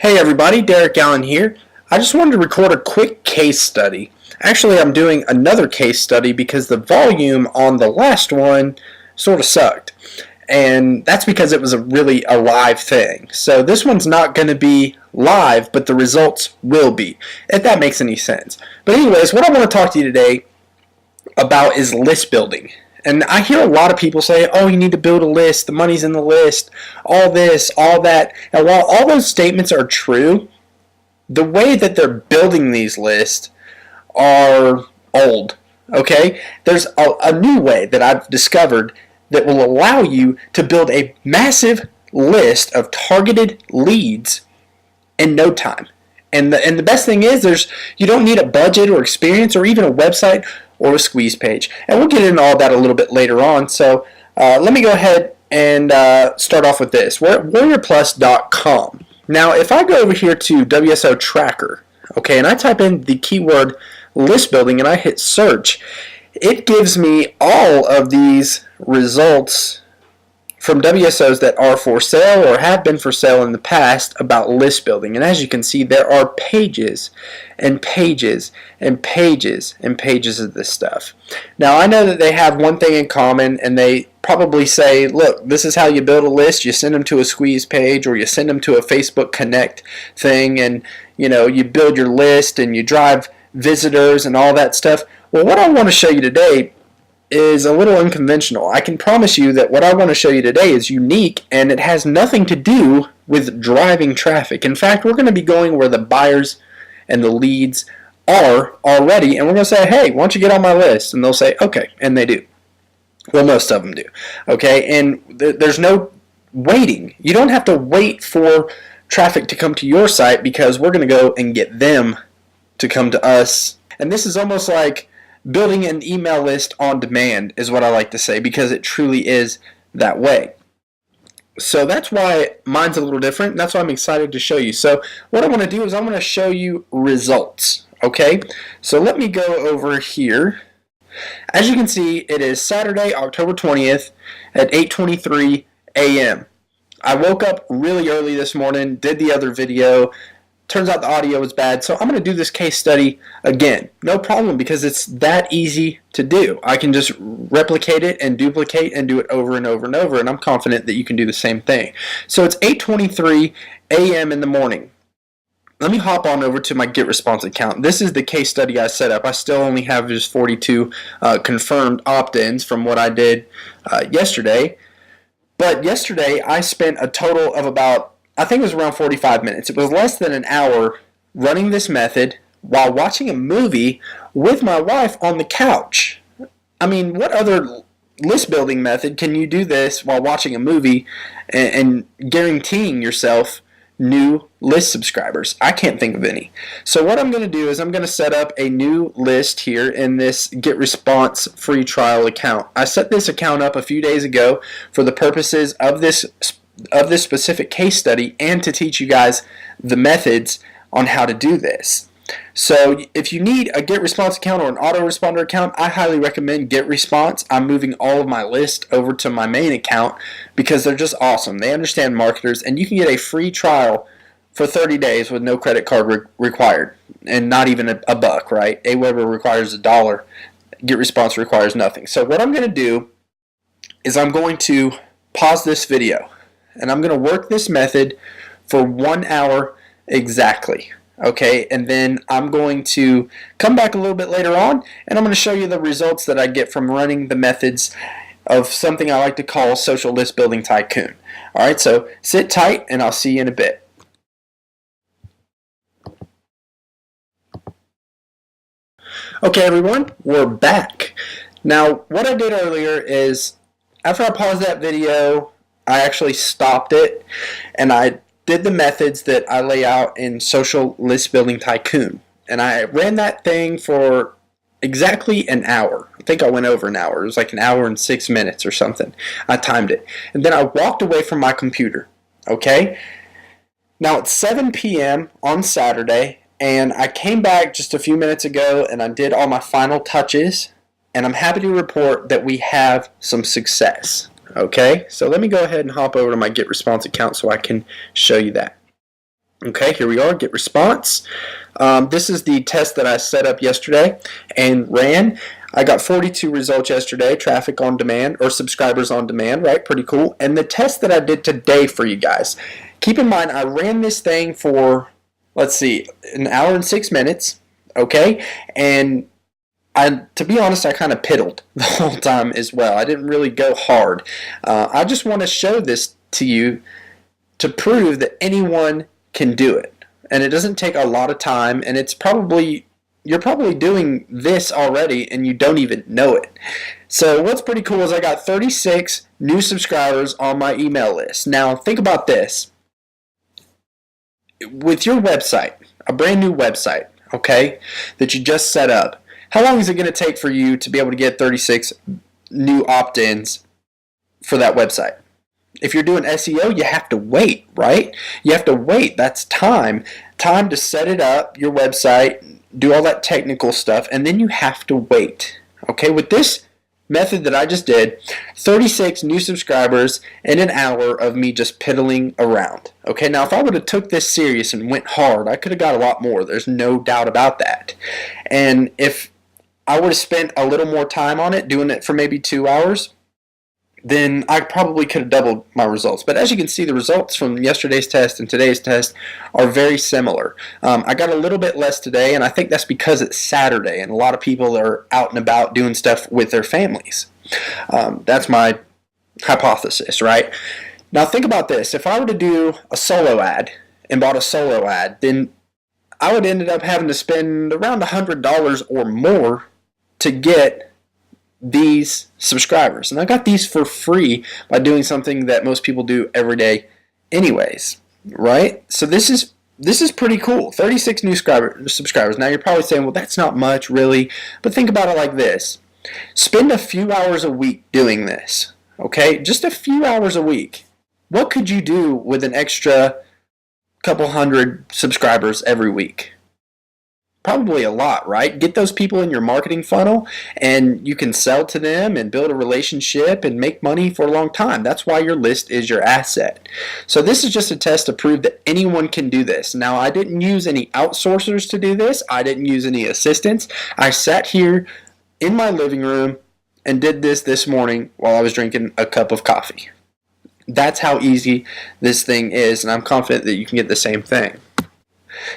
Hey everybody, Derek Allen here. I just wanted to record a quick case study. Actually, I'm doing another case study because the volume on the last one sort of sucked. And that's because it was really a live thing. So this one's not going to be live, but the results will be, if that makes any sense. But anyways, what I want to talk to you today about is list building. And I hear a lot of people say, oh, you need to build a list, the money's in the list, all this, all that. And while all those statements are true, the way that they're building these lists are old, okay? There's a new way that I've discovered that will allow you to build a massive list of targeted leads in no time. And the best thing is you don't need a budget or experience or even a website or a squeeze page. And we'll get into all that a little bit later on. So let me go ahead and start off with this. We're at warriorplus.com. Now, if I go over here to WSO Tracker, okay, and I type in the keyword list building and I hit search, it gives me all of these results from WSOs that are for sale or have been for sale in the past about list building. And as you can see, there are pages and pages and pages and pages of this stuff. Now, I know that they have one thing in common, and they probably say, look, this is how you build a list. You send them to a squeeze page or you send them to a Facebook Connect thing, and you build your list and you drive visitors and all that stuff. Well, what I want to show you today is a little unconventional. I can promise you that what I want to show you today is unique, and it has nothing to do with driving traffic. In fact, we're going to be going where the buyers and the leads are already, and we're going to say, hey, why don't you get on my list? And they'll say, okay, and they do. Well, most of them do. Okay, and there's no waiting. You don't have to wait for traffic to come to your site because we're going to go and get them to come to us. And this is almost like building an email list on demand is what I like to say, because it truly is that way. So that's why mine's a little different. That's why I'm excited to show you. So what I want to do is I'm going to show you results. Okay, so let me go over here. As you can see, it is Saturday, October 20th at 8:23 a.m. I woke up really early this morning, did the other video. Turns out the audio was bad, so I'm going to do this case study again. No problem, because it's that easy to do. I can just replicate it and duplicate and do it over and over and over, and I'm confident that you can do the same thing. So it's 8:23 a.m. in the morning. Let me hop on over to my GetResponse account. This is the case study I set up. I still only have just 42 confirmed opt-ins from what I did yesterday. But yesterday I spent a total of about, I think it was around 45 minutes. It was less than an hour running this method while watching a movie with my wife on the couch. I mean, what other list building method can you do this while watching a movie and guaranteeing yourself new list subscribers? I can't think of any. So what I'm going to do is I'm going to set up a new list here in this GetResponse free trial account. I set this account up a few days ago for the purposes of this specific case study and to teach you guys the methods on how to do this. So if you need a GetResponse account or an autoresponder account, I highly recommend GetResponse. I'm moving all of my list over to my main account because they're just awesome. They understand marketers, and you can get a free trial for 30 days with no credit card required, and not even a buck, right? Aweber requires $1. GetResponse requires nothing. So what I'm going to do is I'm going to pause this video, and I'm going to work this method for 1 hour exactly. Okay, and then I'm going to come back a little bit later on, and I'm going to show you the results that I get from running the methods of something I like to call Social List Building Tycoon. Alright, so sit tight, and I'll see you in a bit. Okay, everyone, we're back. Now, what I did earlier is, after I paused that video, I actually stopped it, and I did the methods that I lay out in Social List Building Tycoon. And I ran that thing for exactly an hour. I think I went over an hour. It was like an hour and 6 minutes or something. I timed it. And then I walked away from my computer. Okay? Now it's 7 p.m. on Saturday, and I came back just a few minutes ago and I did all my final touches, and I'm happy to report that we have some success. Okay, so let me go ahead and hop over to my GetResponse account so I can show you that. Okay, here we are, get response. This is the test that I set up yesterday and ran. I got 42 results yesterday, traffic on demand, or subscribers on demand, right? Pretty cool. And the test that I did today for you guys, keep in mind I ran this thing for, let's see, an hour and 6 minutes, okay? And to be honest, I kind of piddled the whole time as well. I didn't really go hard. I just want to show this to you to prove that anyone can do it. And it doesn't take a lot of time, and you're probably doing this already and you don't even know it. So what's pretty cool is I got 36 new subscribers on my email list. Now think about this. With your website, a brand new website, okay, that you just set up, how long is it going to take for you to be able to get 36 new opt-ins for that website? If you're doing SEO, you have to wait, right? You have to wait. That's time. Time to set it up, your website, do all that technical stuff, and then you have to wait. Okay, with this method that I just did, 36 new subscribers in an hour of me just piddling around. Okay, now if I would have took this serious and went hard, I could have got a lot more. There's no doubt about that. And if I would have spent a little more time on it, doing it for maybe 2 hours, then I probably could have doubled my results. But as you can see, the results from yesterday's test and today's test are very similar. I got a little bit less today, and I think that's because it's Saturday, and a lot of people are out and about doing stuff with their families. That's my hypothesis, right? Now think about this. If I were to do a solo ad and bought a solo ad, then I would end up having to spend around $100 or more to get these subscribers. And I got these for free by doing something that most people do every day anyways, right? So this is pretty cool. 36 new subscribers. Now you're probably saying, well, that's not much really, but think about it like this. Spend a few hours a week doing this, okay? Just a few hours a week. What could you do with an extra couple hundred subscribers every week? Probably a lot, right? Get those people in your marketing funnel and you can sell to them and build a relationship and make money for a long time. That's why your list is your asset. So this is just a test to prove that anyone can do this. Now, I didn't use any outsourcers to do this. I didn't use any assistants. I sat here in my living room and did this morning while I was drinking a cup of coffee. That's how easy this thing is, and I'm confident that you can get the same thing.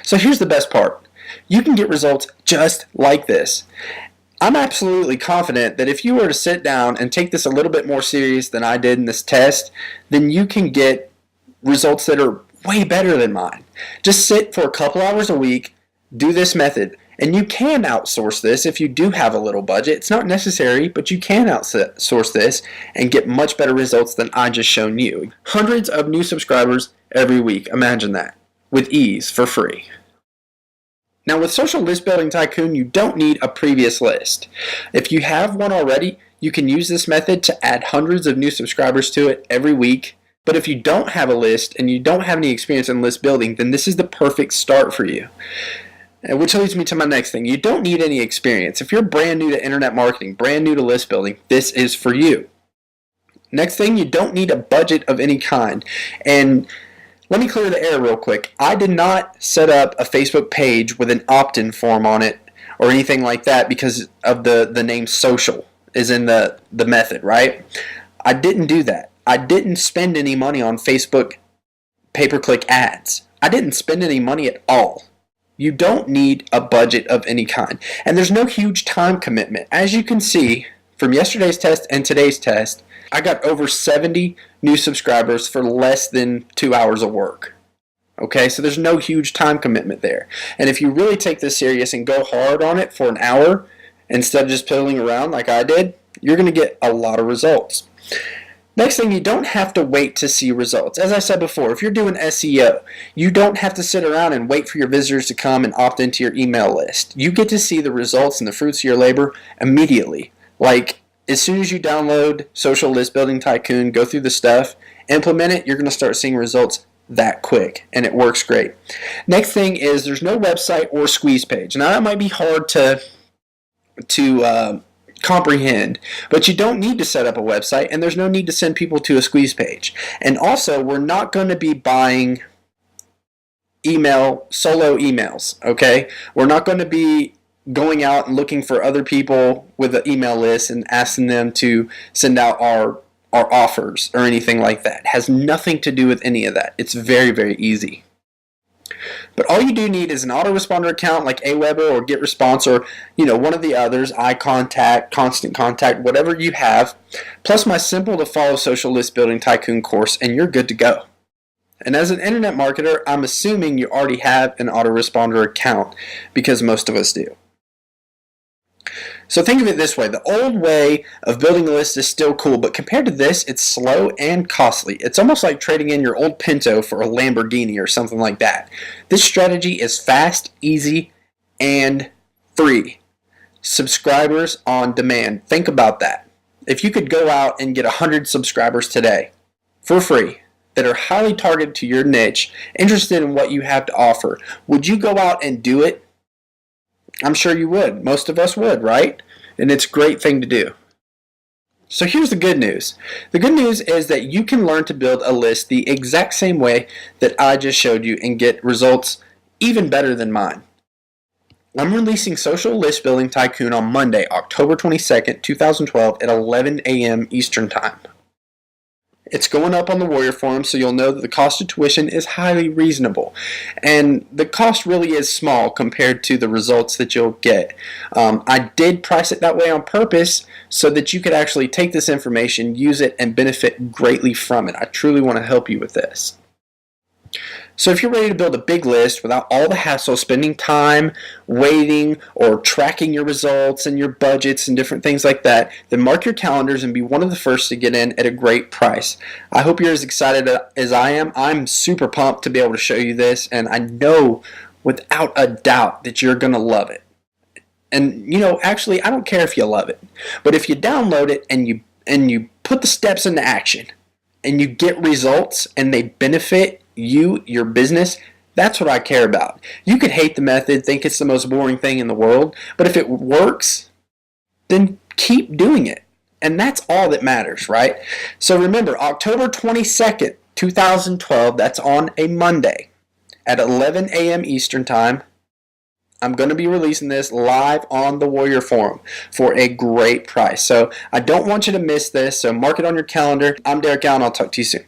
So here's the best part. You can get results just like this. I'm absolutely confident that if you were to sit down and take this a little bit more serious than I did in this test, then you can get results that are way better than mine. Just sit for a couple hours a week, do this method, and you can outsource this if you do have a little budget. It's not necessary, but you can outsource this and get much better results than I just shown you. Hundreds of new subscribers every week. Imagine that. With ease, for free. Now with Social List Building Tycoon, you don't need a previous list. If you have one already, you can use this method to add hundreds of new subscribers to it every week. But if you don't have a list and you don't have any experience in list building, then this is the perfect start for you. Which leads me to my next thing. You don't need any experience. If you're brand new to internet marketing, brand new to list building, this is for you. Next thing, you don't need a budget of any kind. And let me clear the air real quick. I did not set up a Facebook page with an opt-in form on it or anything like that because of the name social is in the method, right? I didn't do that. I didn't spend any money on Facebook pay-per-click ads. I didn't spend any money at all. You don't need a budget of any kind. And there's no huge time commitment. As you can see from yesterday's test and today's test, I got over 70 new subscribers for less than 2 hours of work. Okay, so there's no huge time commitment there. And if you really take this serious and go hard on it for an hour instead of just piddling around like I did, you're going to get a lot of results. Next thing, you don't have to wait to see results. As I said before, if you're doing SEO, you don't have to sit around and wait for your visitors to come and opt into your email list. You get to see the results and the fruits of your labor immediately. Like, as soon as you download Social List Building Tycoon, go through the stuff, implement it, you're going to start seeing results that quick, and it works great. Next thing is there's no website or squeeze page. Now, that might be hard to comprehend, but you don't need to set up a website, and there's no need to send people to a squeeze page. And also, we're not going to be buying solo emails, okay? We're not going to be going out and looking for other people with an email list and asking them to send out our offers or anything like that. It has nothing to do with any of that. It's very, very easy. But all you do need is an autoresponder account like Aweber or GetResponse or one of the others, iContact, Constant Contact, whatever you have, plus my simple to follow social list building tycoon course, and you're good to go. And as an internet marketer, I'm assuming you already have an autoresponder account because most of us do. So think of it this way. The old way of building a list is still cool, but compared to this, it's slow and costly. It's almost like trading in your old Pinto for a Lamborghini or something like that. This strategy is fast, easy, and free. Subscribers on demand. Think about that. If you could go out and get 100 subscribers today for free that are highly targeted to your niche, interested in what you have to offer, would you go out and do it? I'm sure you would. Most of us would, right? And it's a great thing to do. So here's the good news. The good news is that you can learn to build a list the exact same way that I just showed you and get results even better than mine. I'm releasing Social List Building Tycoon on Monday, October 22nd, 2012 at 11 a.m. Eastern Time. It's going up on the Warrior Forum, so you'll know that the cost of tuition is highly reasonable. And the cost really is small compared to the results that you'll get. I did price it that way on purpose so that you could actually take this information, use it, and benefit greatly from it. I truly want to help you with this. So if you're ready to build a big list without all the hassle, spending time waiting or tracking your results and your budgets and different things like that, then mark your calendars and be one of the first to get in at a great price. I hope you're as excited as I am. I'm super pumped to be able to show you this, and I know without a doubt that you're going to love it. And actually, I don't care if you love it, but if you download it and you put the steps into action and you get results and they benefit you, your business, that's what I care about. You could hate the method, think it's the most boring thing in the world, but if it works, then keep doing it. And that's all that matters, right? So remember, October 22nd, 2012, that's on a Monday at 11 a.m. Eastern Time. I'm going to be releasing this live on the Warrior Forum for a great price. So I don't want you to miss this, so mark it on your calendar. I'm Derek Allen. I'll talk to you soon.